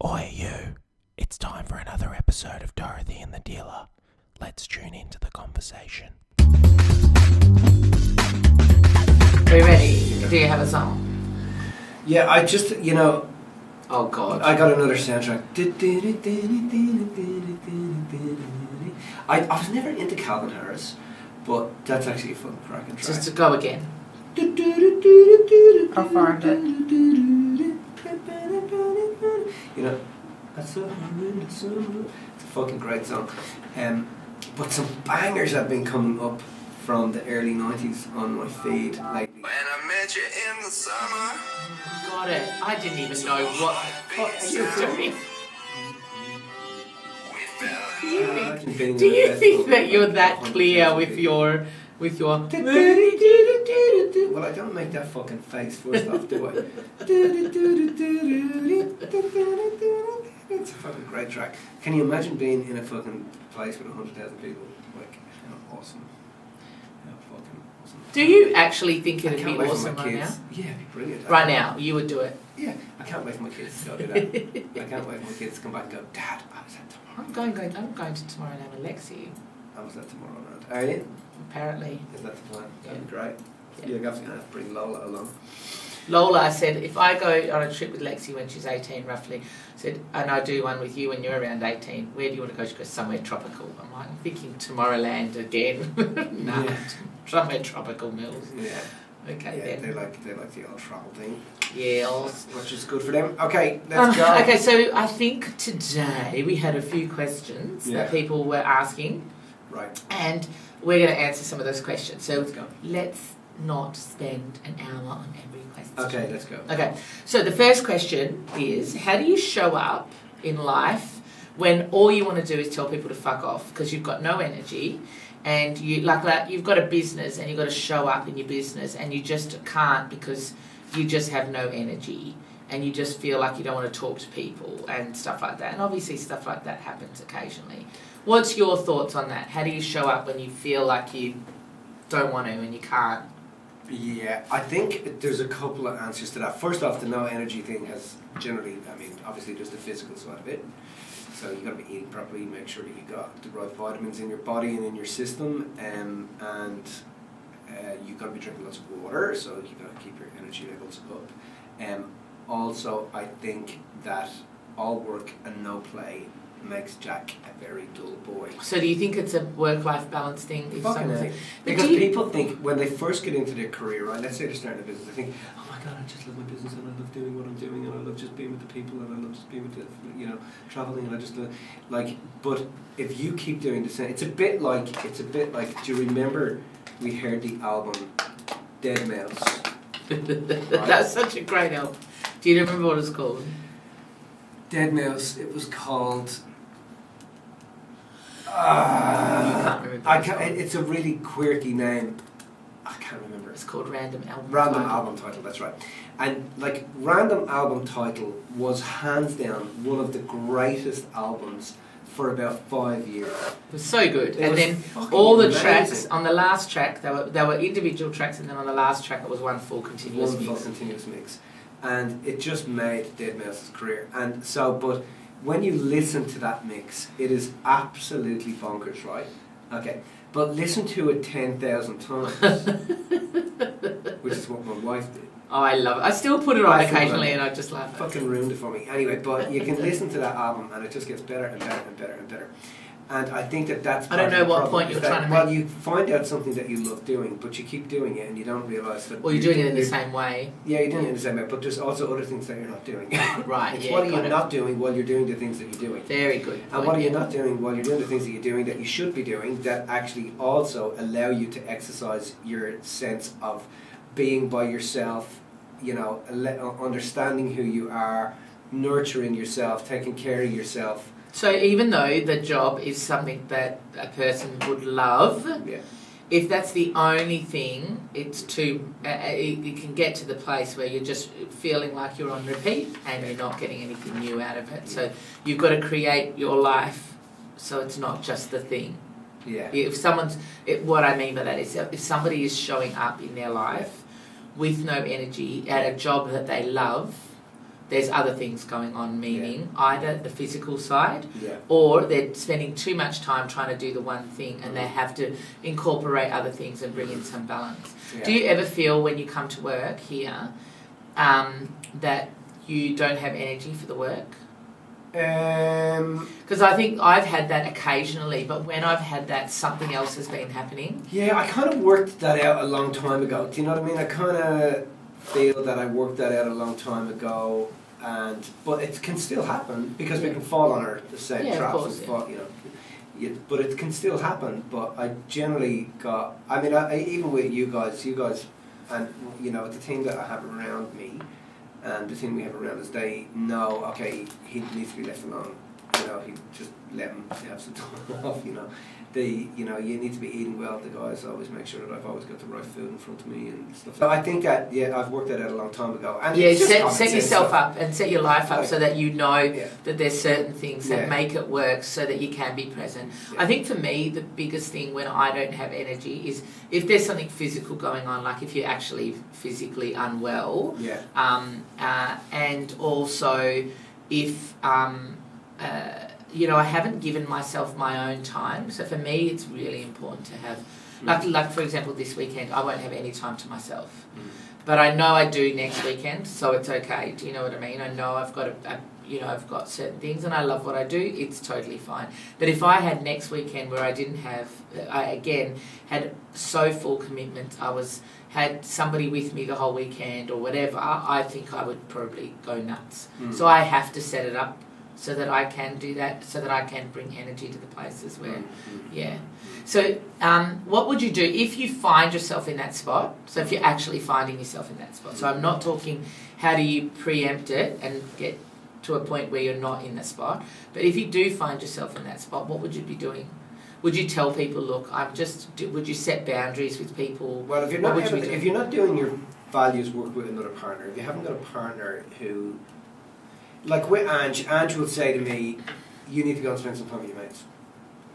Oi, you. It's time for another episode of Dorothy and the Dealer. Let's tune into the conversation. Are you ready? Do you have a song? Yeah, I just, Oh, God. I got another soundtrack. I was never into Calvin Harris, but that's actually a fun cracking track. Just to go again. I'll find it. That's it's a fucking great song. But some bangers have been coming up from the early 90s on my feed lately. When I met you in the summer. Got it. I didn't even know what you were doing. Do you think that you're that clear with your Well, I don't make that fucking face first off, do I? It's a fucking great track. Can you imagine being in a fucking place with 100,000 people? Like, how awesome. How fucking awesome. Do you actually think it'd be Can't wait for awesome my right kids. now? Yeah, it'd be brilliant. Right now, you would do it. Yeah, I can't wait for my kids to go do that. I can't wait for my kids to come back and go, Dad, I was at tomorrow. I'm going to Tomorrowland with Lexi. I was at tomorrow night. Are you? Apparently. Is that the plan? That'd be Yeah. great. Yeah. You're going to have to bring Lola along. Lola, I said, if I go on a trip with Lexi when she's 18 roughly, said, and I do one with you when you're around 18, where do you want to go? She goes, somewhere tropical. I'm like, I'm thinking Tomorrowland again. No, Yeah. somewhere tropical, Mills. Yeah. Okay, Yeah, then. they like the old travel thing. Yeah. Which is good for them. Okay, let's go. Okay, so I think today we had a few questions that people were asking, Right. and we're going to answer some of those questions. So Let's go. let's not spend an hour on every question. Okay, let's go. Okay, so the first question is, how do you show up in life when all you want to do is tell people to fuck off because you've got no energy and you've got a business and you've got to show up in your business and you just can't because you just have no energy and you just feel like you don't want to talk to people and stuff like that. And obviously stuff like that happens occasionally. What's your thoughts on that? How do you show up when you feel like you don't want to and you can't? Yeah, I think there's a couple of answers to that. First off, the no energy thing has generally, obviously there's the physical side of it. So you've got to be eating properly, make sure that you've got the right vitamins in your body and in your system, and you've got to be drinking lots of water, so you've got to keep your energy levels up. Also, I think that all work and no play makes Jack a very dull boy. So do you think it's a work-life balance thing? Because people think when they first get into their career, right, let's say they're starting a business, they think, oh my God, I just love my business and I love doing what I'm doing and I love just being with the people and I love just being with the, traveling and I just love, but if you keep doing the same, it's a bit like, do you remember we heard the album Dead Mouse? That's such a great album. Do you remember what it's called? Dead Mouse, it was called... You can't remember. It's a really quirky name. I can't remember. It's called Random Album Random Title. album title, that's right. And Random Album Title was hands down one of the greatest albums for about 5 years. It was so good. It and was then fucking all the amazing. tracks, on the last track, there were individual tracks, and then on the last track it was one full continuous One full mix. continuous mix. And it just made Dead Mouse's career. And so, but when you listen to that mix, it is absolutely bonkers, right? Okay. But listen to it 10,000 times, which is what my wife did. Oh, I love it. I still put it on occasionally and I just laugh at it. Fucking ruined it for me. Anyway, but you can listen to that album and it just gets better and better and better and better. And I think that's I don't know what point you're trying to make. Well, you find out something that you love doing, but you keep doing it and you don't realise that... Well, you're doing it in the same way. Yeah, you're doing it in the same way, but there's also other things that you're not doing. Right, It's yeah. what are you not doing while you're doing the things that you're doing. Very good. And what are you not doing while you're doing the things that you're doing that you should be doing that actually also allow you to exercise your sense of being by yourself, understanding who you are, nurturing yourself, taking care of yourself. So even though the job is something that a person would love, Yeah. if that's the only thing, it's too. It can get to the place where you're just feeling like you're on repeat and you're not getting anything new out of it. So you've got to create your life so it's not just the thing. Yeah. What I mean by that is if somebody is showing up in their life with no energy at a job that they love, there's other things going on, meaning either the physical side Yeah. or they're spending too much time trying to do the one thing and they have to incorporate other things and bring in some balance. Yeah. Do you ever feel when you come to work here that you don't have energy for the work? Because I think I've had that occasionally, but when I've had that, something else has been happening. Yeah, I kind of worked that out a long time ago. Do you know what I mean? I kind of feel that I worked that out a long time ago, but it can still happen because we can fall on the same traps. Of course, fall, but it can still happen. But I generally got. I mean, even with you guys, and the team that I have around me. And the thing we have around us, they know, okay, he needs to be left alone. He just let him have some time off. You need to be eating well. The guys always make sure that I've always got the right food in front of me and stuff. So I think that I've worked that out a long time ago. And set yourself up and set your life up so that you know that there's certain things that make it work so that you can be present. Yeah. I think for me the biggest thing when I don't have energy is if there's something physical going on, like if you're actually physically unwell. Yeah. And also if I haven't given myself my own time. So for me, it's really important to have, like for example, this weekend, I won't have any time to myself. But I know I do next weekend, so it's okay. Do you know what I mean? I know I've got I've got certain things and I love what I do, it's totally fine. But if I had next weekend where I didn't have, I again had so full commitment, had somebody with me the whole weekend or whatever, I think I would probably go nuts. So I have to set it up so that I can do that, so that I can bring energy to the places where, So what would you do if you find yourself in that spot? So if you're actually finding yourself in that spot. So I'm not talking how do you preempt it and get to a point where you're not in the spot. But if you do find yourself in that spot, what would you be doing? Would you tell people, look, would you set boundaries with people? Well, if you're not doing your values work with another partner, if you haven't got a partner who, like with Ange will say to me, you need to go and spend some time with your mates.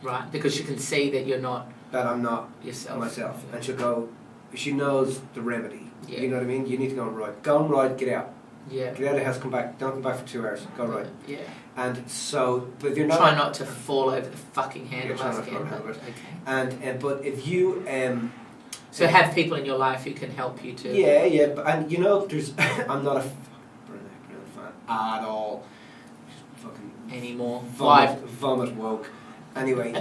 Right, because she can see that I'm not yourself. Myself. And she'll go, she knows the remedy. Yeah. You know what I mean? You need to go and ride. Go and ride, get out. Yeah. Get out of the house, come back. Don't come back for 2 hours. Go ride. Yeah. And so, but if you're not... Try not to fall over the fucking handlebars again. Okay. And but if you... so have people in your life who can help you to... Yeah, and there's... I'm not a fan at all. Fucking... Anymore. Vomit woke. Anyway,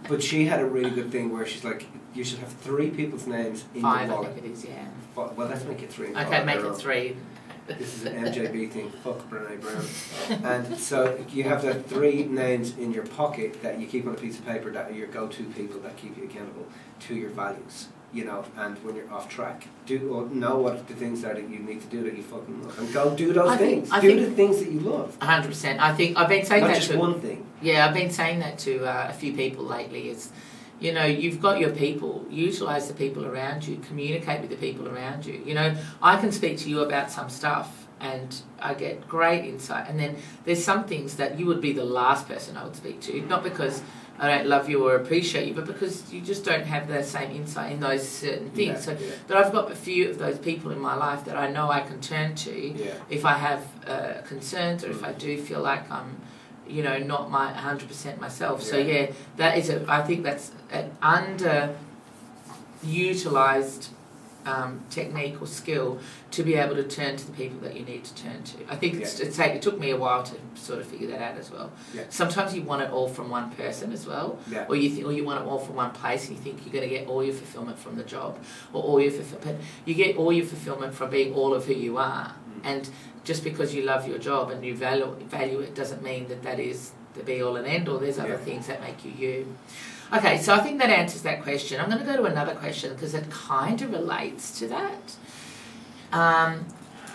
but she had a really good thing where she's like, you should have 3 people's names in your wallet. 5, I think it is, yeah. Well, let's make it 3. Okay, make it 3. This is an MJB thing. Fuck Brené Brown. And so you have the 3 names in your pocket that you keep on a piece of paper that are your go-to people that keep you accountable to your values. And when you're off track, know what the things are that you need to do that you fucking love, and go do those things. Do the things that you love. 100%. I think I've been saying not that just one thing. Yeah, I've been saying that to a few people lately. Is you've got your people. Utilise the people around you. Communicate with the people around you. I can speak to you about some stuff, and I get great insight. And then there's some things that you would be the last person I would speak to, not because I don't love you or appreciate you, but because you just don't have the same insight in those certain things. But I've got a few of those people in my life that I know I can turn to if I have concerns or if I do feel like I'm, not my 100% myself. So that is I think that's an underutilised technique or skill to be able to turn to the people that you need to turn to. I think it took me a while to sort of figure that out as well. Yeah. Sometimes you want it all from one person as well, or you want it all from one place, and you think you're going to get all your fulfillment from the job, or all your fulfillment. You get all your fulfillment from being all of who you are, and just because you love your job and you value it doesn't mean that is the be all and end all. There's other things that make you you. Okay, so I think that answers that question. I'm going to go to another question because it kind of relates to that.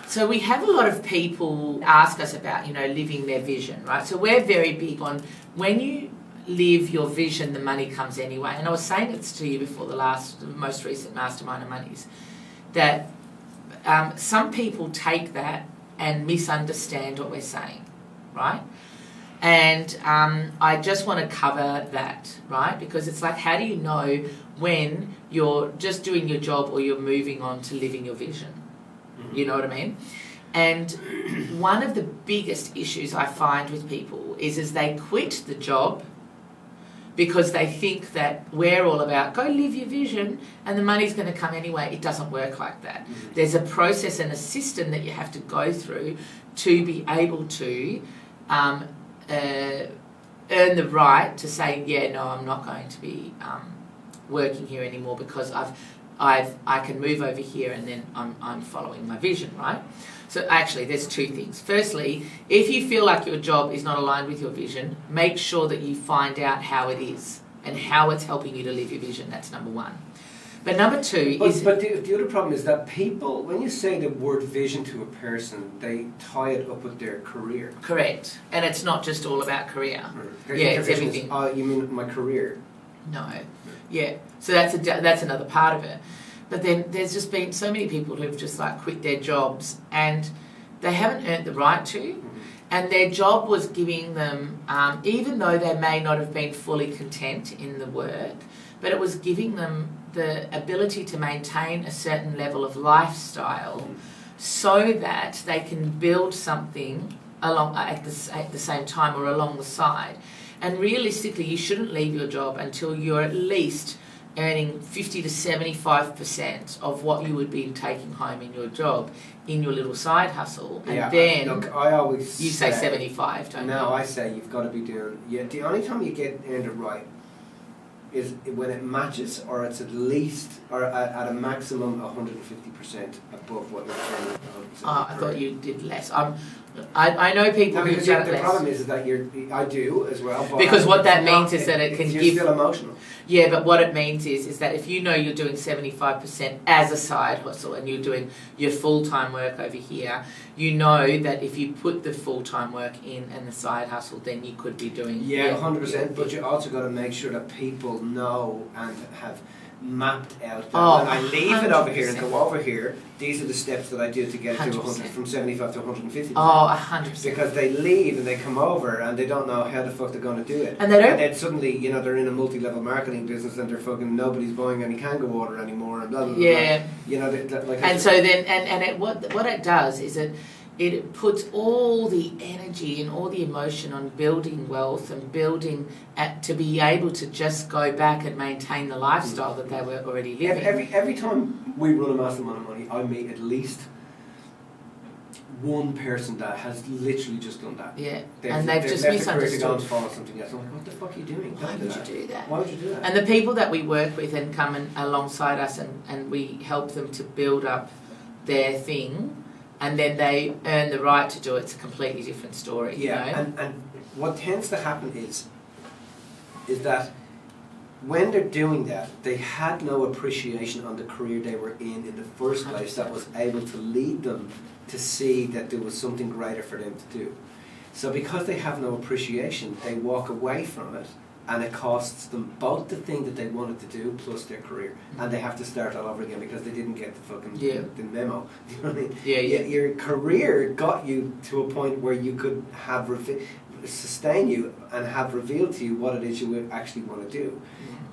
So we have a lot of people ask us about, living their vision, right? So we're very big on when you live your vision, the money comes anyway. And I was saying this to you before the most recent Mastermind of Monies, that some people take that and misunderstand what we're saying, right? And I just want to cover that, right? Because it's like, how do you know when you're just doing your job or you're moving on to living your vision? Mm-hmm. You know what I mean? And one of the biggest issues I find with people is they quit the job because they think that we're all about go live your vision and the money's going to come anyway. It doesn't work like that. Mm-hmm. There's a process and a system that you have to go through to be able to earn the right to say, yeah, no, I'm not going to be working here anymore because I can move over here and then I'm following my vision, right? So actually, there's two things. Firstly, if you feel like your job is not aligned with your vision, make sure that you find out how it is and how it's helping you to live your vision. That's number one. But number two is... But the other problem is that people, when you say the word vision to a person, they tie it up with their career. Correct. And it's not just all about career. Their Yeah, it's vision is, everything. you mean my career? No. Yeah. So that's another part of it. But then there's just been so many people who've just like quit their jobs and they haven't earned the right to. And their job was giving them, even though they may not have been fully content in the work, but it was giving them the ability to maintain a certain level of lifestyle so that they can build something along at the same time or along the side. And realistically, you shouldn't leave your job until you're at least earning 50 to 75% of what you would be taking home in your job in your little side hustle. And then look, I always you say 75, don't you? No, I say you've got to be doing... Yeah, the only time you get earned it right is when it matches or it's at least or at a maximum 150% above what you're earning. I thought you did less. I know people who do the less. problem is that I do as well. But Because what that means is that it can you're give... still emotional. Yeah, but what it means is that if you know you're doing 75% as a side hustle and you're doing your full-time work over here, you know that if you put the full-time work in and the side hustle, then you could be doing... Yeah, 100%, but you also got to make sure that people know and have mapped out that when I leave it over here and go over here, these are the steps that I do to get it to 100, from 75 to 150%. Oh, 100%. Because they leave and they come over and they don't know how the fuck they're going to do it. And they don't... And then suddenly, they're in a multi-level marketing business and they're fucking, nobody's buying any Kanga water anymore and blah, blah, blah. Yeah. Like... And so then, what it does is it puts all the energy and all the emotion on building wealth and building to be able to just go back and maintain the lifestyle that they were already living. Every time we run a massive amount of money, I meet at least one person that has literally just done that. Yeah, They've just left the career to go misunderstood. and follow something else. I'm like, what the fuck are you doing? Why Don't would you do that? Why would you do that? And the people that we work with and come alongside us and we help them to build up their thing, and then they earn the right to do it. It's a completely different story. Yeah, and what tends to happen is that when they're doing that, they had no appreciation on the career they were in the first place that was able to lead them to see that there was something greater for them to do. So because they have no appreciation, they walk away from it, and it costs them both the thing that they wanted to do plus their career, and they have to start all over again because they didn't get the fucking the memo. You know what I mean? Yeah. Your career got you to a point where you could have sustain you and have revealed to you what it is you would actually want to do.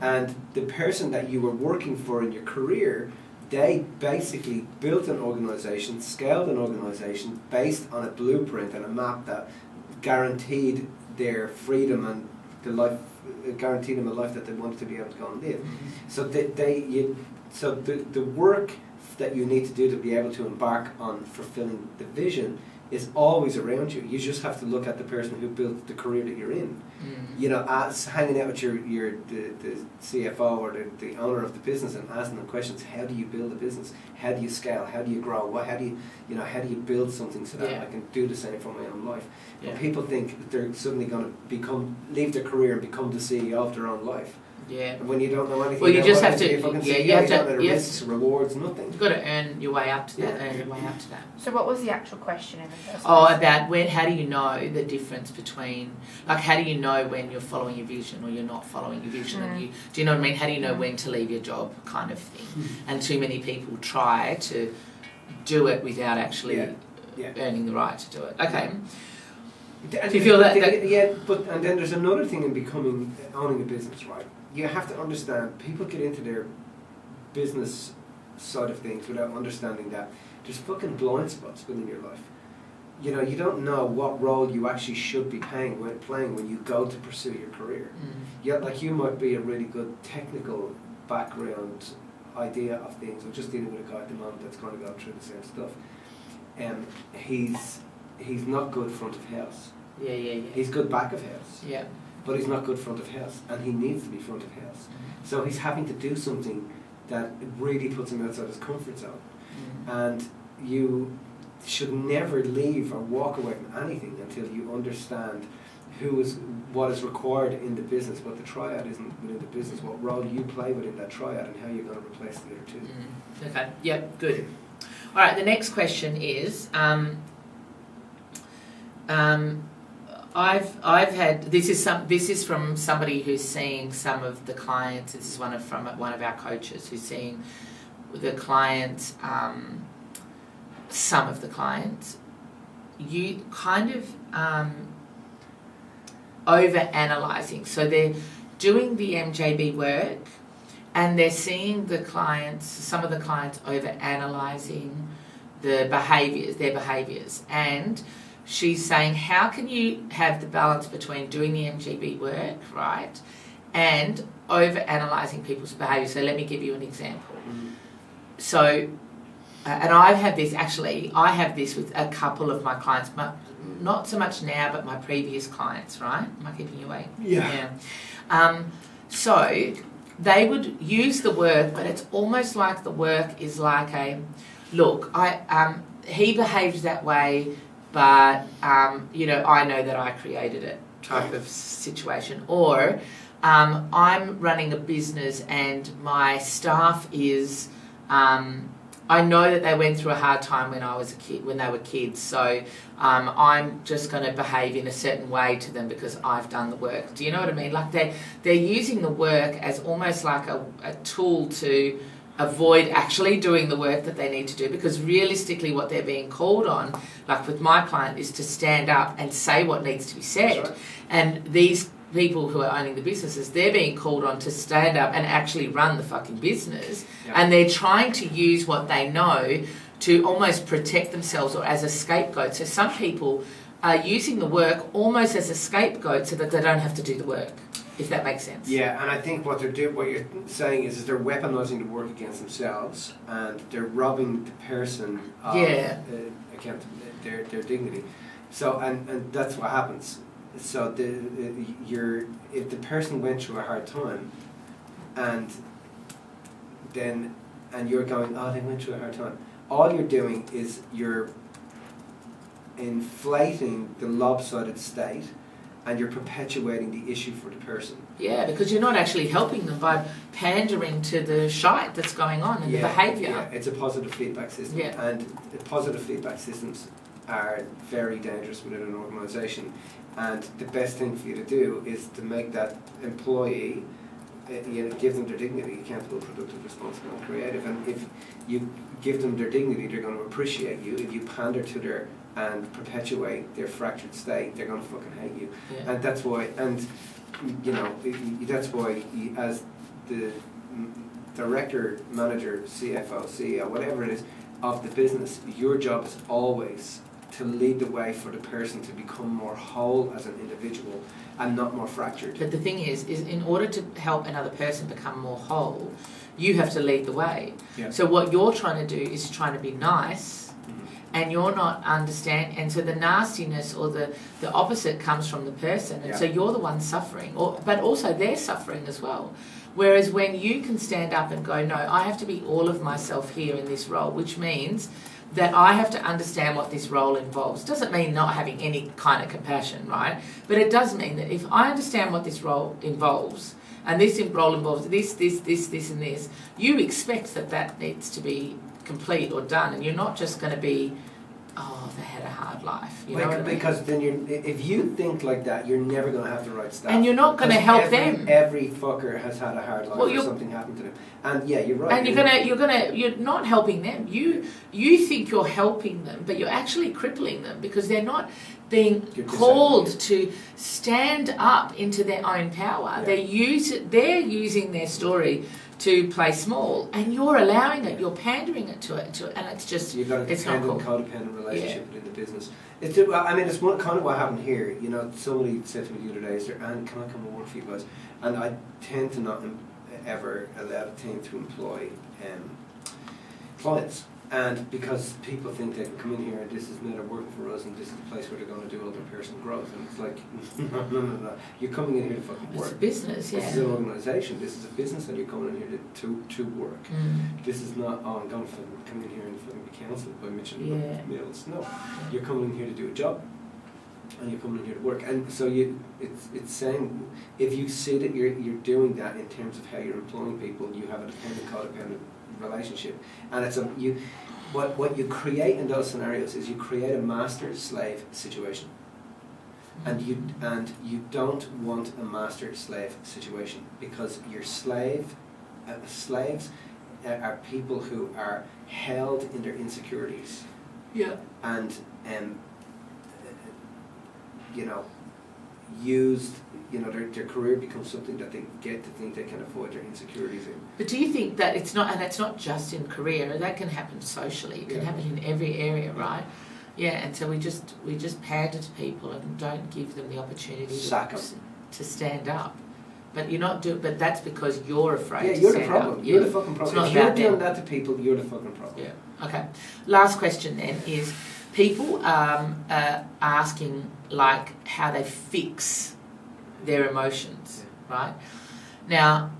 And the person that you were working for in your career, they basically built an organisation, scaled an organisation based on a blueprint and a map that guaranteed their freedom and the life, guaranteed them a life that they wanted to be able to go and live. So the work that you need to do to be able to embark on fulfilling the vision is always around you. You just have to look at the person who built the career that you're in. As hanging out with the CFO or the owner of the business and asking them questions. How do you build a business? How do you scale? How do you grow? How do you build something so that I can do the same for my own life? But people think that they're suddenly going to leave their career and become the CEO of their own life. Yeah. And when you don't know anything, well, you just have to. You have to. Risks, rewards, nothing. You've got to earn your way up to that. Earn your way up to that. So, what was the actual question in the first place? About how do you know the difference between, how do you know when you're following your vision or you're not following your vision? And do you know what I mean? How do you know when to leave your job, kind of thing? And too many people try to do it without actually earning the right to do it. Okay. And do you feel that? And then there's another thing in owning a business, right? You have to understand, people get into their business side of things without understanding that there's fucking blind spots within your life. You know, you don't know what role you actually should be playing when you go to pursue your career. Yeah, like you might be a really good technical background idea of things. I'm just dealing with a guy at the moment that's kind of going through the same stuff. He's not good front of house. Yeah. He's good back of house. Yeah. But he's not good front of house, and he needs to be front of house. So he's having to do something that really puts him outside his comfort zone. And you should never leave or walk away from anything until you understand what is required in the business, what the triad is within the business, what role you play within that triad, and how you're going to replace the other two. Okay. Yep. Good. All right. The next question is, I've had this is from somebody who's seeing some of the clients. This is one of our coaches who's seeing the clients. Some of the clients, you kind of over-analysing. So they're doing the MJB work and they're seeing some of the clients over-analysing their behaviours. And she's saying, how can you have the balance between doing the MJB work, right, and over-analysing people's behaviours? So let me give you an example. So... and I have this with a couple of my clients, not so much now, but my previous clients, right? Am I keeping you awake? Yeah. So they would use the work, but it's almost like the work is like he behaved that way, but, I know that I created it type of situation. Or I'm running a business and my staff is... I know that they went through a hard time when they were kids, so I'm just going to behave in a certain way to them because I've done the work. Do you know what I mean? Like they're using the work as almost like a tool to avoid actually doing the work that they need to do, because realistically what they're being called on, like with my client, is to stand up and say what needs to be said. Right. And these people who are owning the businesses, they're being called on to stand up and actually run the fucking business. Yeah. And they're trying to use what they know to almost protect themselves or as a scapegoat. So some people are using the work almost as a scapegoat so that they don't have to do the work, if that makes sense. Yeah, and I think what you're saying is they're weaponizing the work against themselves, and they're robbing the person of their dignity. So and that's what happens. So if the person went through a hard time, and you're going, they went through a hard time, all you're doing is you're inflating the lopsided state, and you're perpetuating the issue for the person. Yeah, because you're not actually helping them by pandering to the shite that's going on and the behaviour. Yeah, it's a positive feedback system. Yeah. And positive feedback systems are very dangerous within an organisation. And the best thing for you to do is to make that employee, give them their dignity, accountable, productive, responsible, and creative. And if you give them their dignity, they're going to appreciate you. If you pander to their and perpetuate their fractured state, they're going to fucking hate you. Yeah. And that's why, that's why as the director, manager, CFO, CEO, whatever it is, of the business, your job is always to lead the way for the person to become more whole as an individual and not more fractured. But the thing is in order to help another person become more whole, you have to lead the way. Yeah. So what you're trying to do is trying to be nice, and you're not understand, and so the nastiness or the opposite comes from the person, and so you're the one suffering, but also they're suffering as well. Whereas when you can stand up and go, no, I have to be all of myself here in this role, which means that I have to understand what this role involves. Doesn't mean not having any kind of compassion, right? But it does mean that if I understand what this role involves, and this role involves this, and this, you expect that needs to be complete or done, and you're not just going to be, they had a hard life. You know what I mean? Because then if you think like that, you're never going to have the right staff. And you're not going to help them. Every fucker has had a hard life or something happened to them. And yeah, you're right. And you're not helping them. You think you're helping them, but you're actually crippling them because they're not being called to stand up into their own power. Yeah. They're using their story to play small, and you're allowing it, you're pandering it to it, and it's just, You've got a it's not dependent, cool. codependent relationship within the business. It's one kind of what happened here. You know, somebody said to me the other day, "Is there, and can I come and work for you guys?" And I tend to not ever allow the team to employ clients. And because people think they can come in here and this is now they're working for us and this is the place where they're going to do all their personal growth, and it's like, no. You're coming in here to fucking work. It's a business, yeah. This is an organisation. This is a business, and you're coming in here to work. This is not, oh, I'm going to come in here and fucking be counselled by Mitch and Mills. No, you're coming in here to do a job, and you're coming in here to work. And so it's saying, if you see that you're doing that in terms of how you're employing people, you have a dependent, codependent relationship, and it's what you create in those scenarios is you create a master-slave situation, and you don't want a master-slave situation, because your slaves are people who are held in their insecurities, and used. Their career becomes something that they get to think they can avoid their insecurities in. But do you think that it's not, and it's not just in career, that can happen socially, it can happen in every area, right? Yeah, and so we just pander to people and don't give them the opportunity to stand up. But you're not but that's because you're afraid to you're stand the problem. up. You're the fucking problem. It's If not you're about doing them. that to people, you're the fucking problem. Yeah. Okay. Last question then is, people asking like how they fix their emotions, right? Now,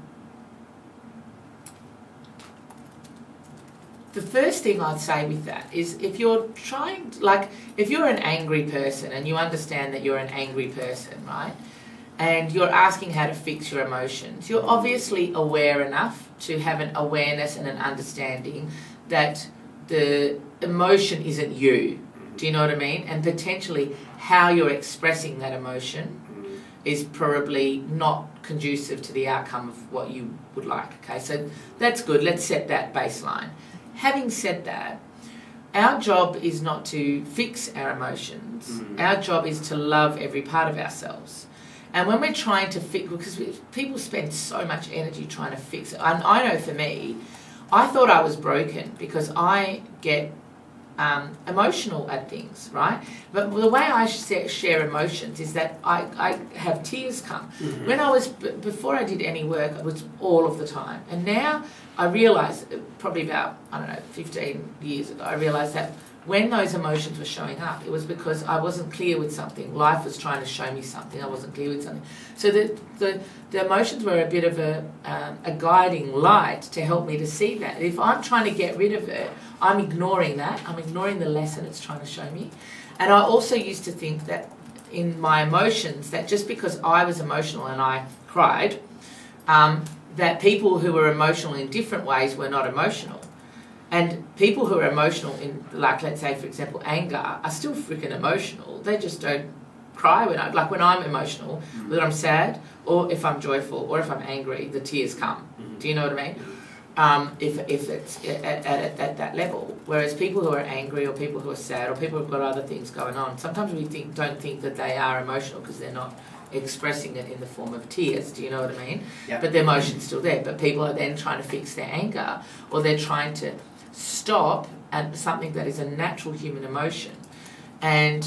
the first thing I'd say with that is, if you're if you're an angry person and you understand that you're an angry person, right? And you're asking how to fix your emotions, you're obviously aware enough to have an awareness and an understanding that the emotion isn't you. Do you know what I mean? And potentially how you're expressing that emotion is probably not conducive to the outcome of what you would like. Okay, so that's good. Let's set that baseline. Having said that, our job is not to fix our emotions. Our job is to love every part of ourselves. And when we're trying to fix, because people spend so much energy trying to fix it. I know for me, I thought I was broken because I get emotional at things, right? But the way I share emotions is that I have tears come. When I was, before I did any work, it was all of the time. And now I realise, probably about, 15 years ago, I realised that when those emotions were showing up, it was because I wasn't clear with something. Life was trying to show me something. I wasn't clear with something. So the emotions were a bit of a guiding light to help me to see that. If I'm trying to get rid of it, I'm ignoring that. I'm ignoring the lesson it's trying to show me. And I also used to think that in my emotions, that just because I was emotional and I cried, that people who were emotional in different ways were not emotional. And people who are emotional in, like, let's say, for example, anger, are still freaking emotional. They just don't cry when when I'm emotional, whether I'm sad or if I'm joyful or if I'm angry, the tears come. Do you know what I mean? If it's at that level. Whereas people who are angry or people who are sad or people who've got other things going on, sometimes we don't think that they are emotional because they're not expressing it in the form of tears. Do you know what I mean? Yeah. But the emotion's still there. But people are then trying to fix their anger, or they're trying to stop at something that is a natural human emotion. And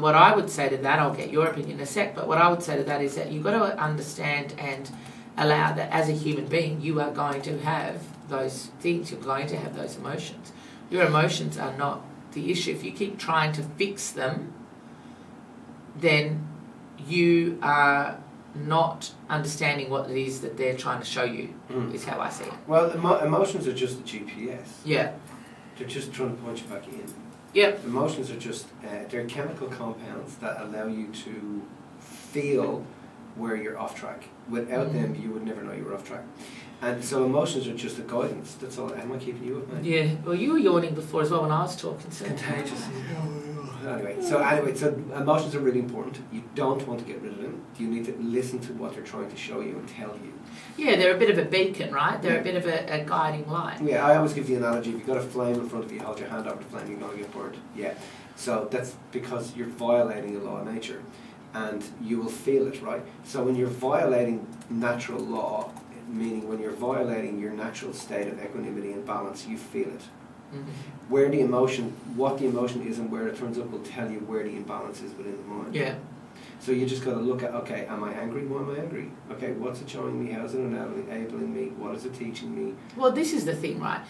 what I would say to that, I'll get your opinion in a sec, but what I would say to that is that you've got to understand and allow that as a human being, you are going to have those things, you're going to have those emotions. Your emotions are not the issue. If you keep trying to fix them, then you are not understanding what it is that they're trying to show you, is how I see it. Well, emotions are just a GPS. Yeah. They're just trying to point you back in. Yep. Emotions are just, they're chemical compounds that allow you to feel where you're off track. Without them, you would never know you were off track. And so emotions are just a guidance. That's all. Am I keeping you up, man? Yeah. Well, you were yawning before as well when I was talking. So. Contagious. Anyway, so emotions are really important. You don't want to get rid of them. You need to listen to what they're trying to show you and tell you. Yeah, they're a bit of a beacon, right? They're a bit of a guiding light. Yeah, I always give the analogy, if you've got a flame in front of you, hold your hand over the flame, you're going to get burned. Yeah. So that's because you're violating the law of nature. And you will feel it, right? So when you're violating natural law, meaning when you're violating your natural state of equanimity and balance, you feel it. Mhm. What the emotion is and where it turns up will tell you where the imbalance is within the mind. Yeah. So you just got to look at, okay, am I angry? Why am I angry? Okay, what's it showing me? How's it enabling me? What is it teaching me? Well, this is the thing, right?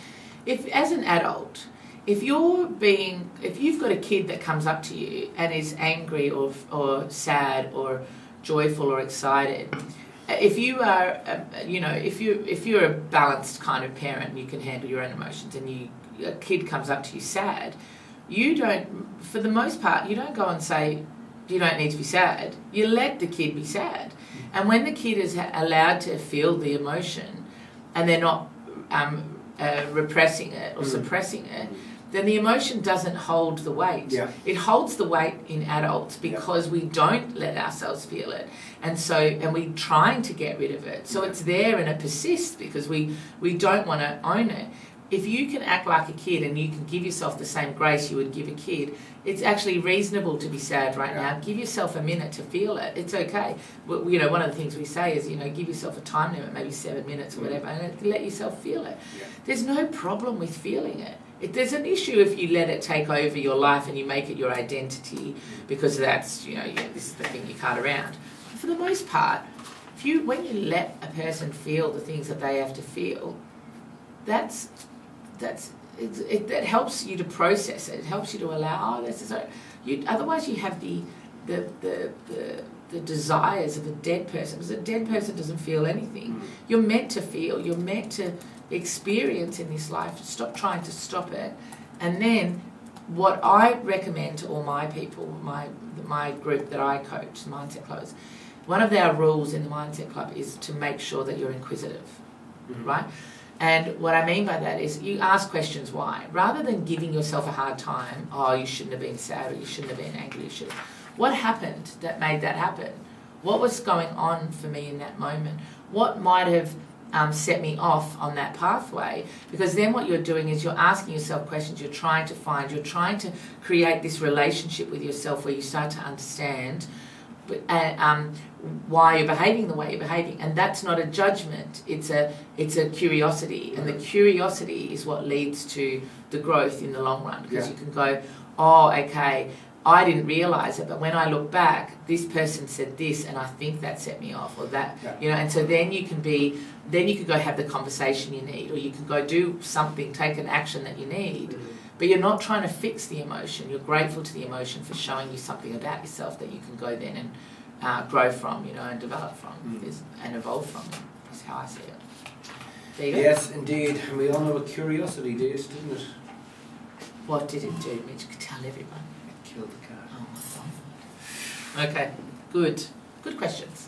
If as an adult, if you've got a kid that comes up to you and is angry or sad or joyful or excited, if you are, if you're a balanced kind of parent and you can handle your own emotions, and a kid comes up to you sad, you don't, for the most part, you don't go and say, you don't need to be sad. You let the kid be sad. And when the kid is allowed to feel the emotion and they're not repressing it or suppressing it, then the emotion doesn't hold the weight. Yeah. It holds the weight in adults because we don't let ourselves feel it. And we're trying to get rid of it. So it's there and it persists because we don't want to own it. If you can act like a kid and you can give yourself the same grace you would give a kid, it's actually reasonable to be sad right now. Give yourself a minute to feel it. It's okay. But, one of the things we say is, give yourself a time limit, maybe 7 minutes or whatever, and let yourself feel it. Yeah. There's no problem with feeling it. There's an issue if you let it take over your life and you make it your identity, because that's, this is the thing you cart around. But for the most part, when you let a person feel the things that they have to feel, that helps you to process it. It helps you to allow this. So otherwise, you have the desires of a dead person, because a dead person doesn't feel anything. You're meant to feel. You're meant to experience in this life. Stop trying to stop it. And then, what I recommend to all my people, my group that I coach, the Mindset Clubs, one of our rules in the Mindset Club is to make sure that you're inquisitive, right? And what I mean by that is you ask questions why. Rather than giving yourself a hard time, you shouldn't have been sad or you shouldn't have been angry, what happened that made that happen? What was going on for me in that moment? What might have set me off on that pathway? Because then what you're doing is you're asking yourself questions, you're trying to create this relationship with yourself where you start to understand why you're behaving the way you're behaving, and that's not a judgment. It's a curiosity, and the curiosity is what leads to the growth in the long run. Because you can go, okay, I didn't realise it, but when I look back, this person said this, and I think that set me off, or that, and so then you can go have the conversation you need, or you can go do something, take an action that you need. But you're not trying to fix the emotion. You're grateful to the emotion for showing you something about yourself that you can go then and grow from, and develop from, and evolve from. That's how I see it. There you go. Yes, indeed. And we all know what curiosity did, didn't it? What did it do, Mitch? You could tell everyone. It killed the cat. Oh my God. Okay, good. Good questions.